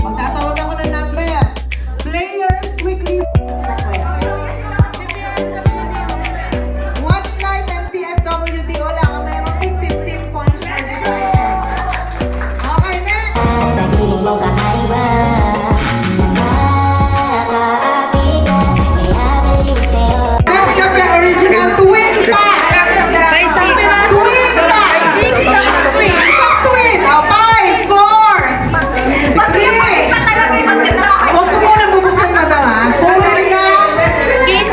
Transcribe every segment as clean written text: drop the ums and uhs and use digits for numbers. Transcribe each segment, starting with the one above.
Magtatawag ako ng number. Players, quickly. Watch night and PSWDO lang. Meron din 15 points for this item. Okay, next. Sa piling mo kakaiba, nakakaapi ka, kaya galing sa'yo. Next kape, original twin pa. Twin pa. Twin. O, 5, 4, 3. Huwag ko muna bubuksan mo daw, ha? Bubuksan ka. 12.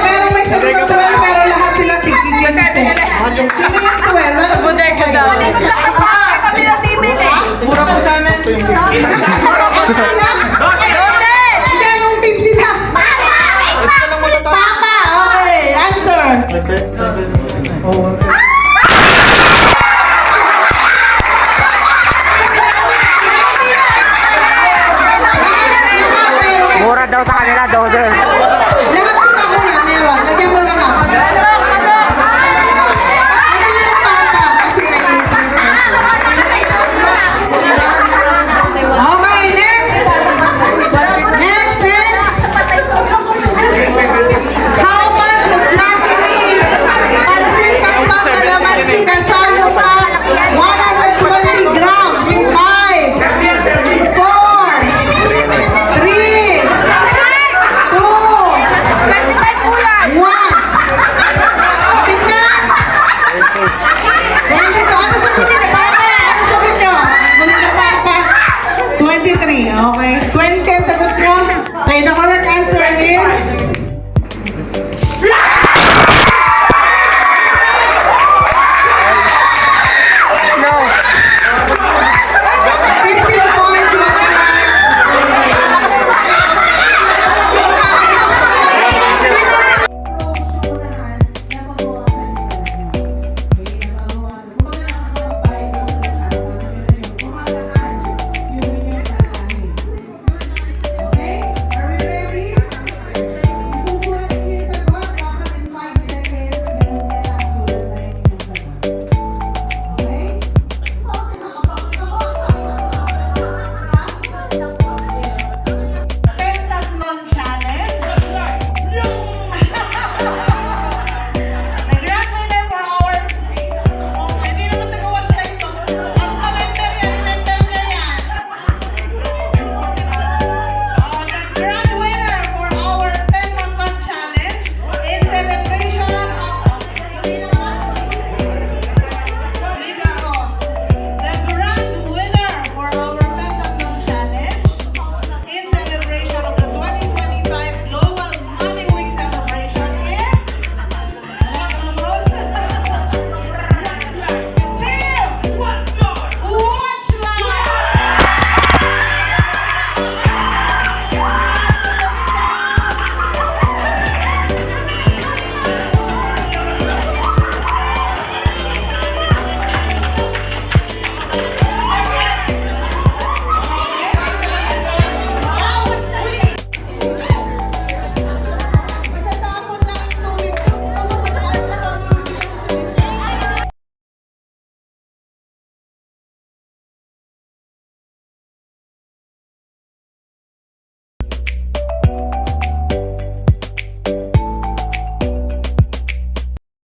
Pero may sagot ng 12, pero lahat sila tigigil. Sino yung 12? Ano? Buder ka daw. Mura po sa amin. Hindi, anong team sila? Papa! Okay, answer. Mura daw sa kanila, dodo. Lahat sila kuya, meron. Lagyan mo lahat. Ano yung papa? Kasi may okay, next. Next. How much is Lucky Ribs? Pansit Canton, Calamansi, Kasalo pa. 120 grams. 5, 4, 3, 2, 1. Tingnan! 22. Ano sagot niyo? Papa, ano sagot niyo? Muli na Papa. 23. Okay. 20 ang sagot niyo. Okay, nakuha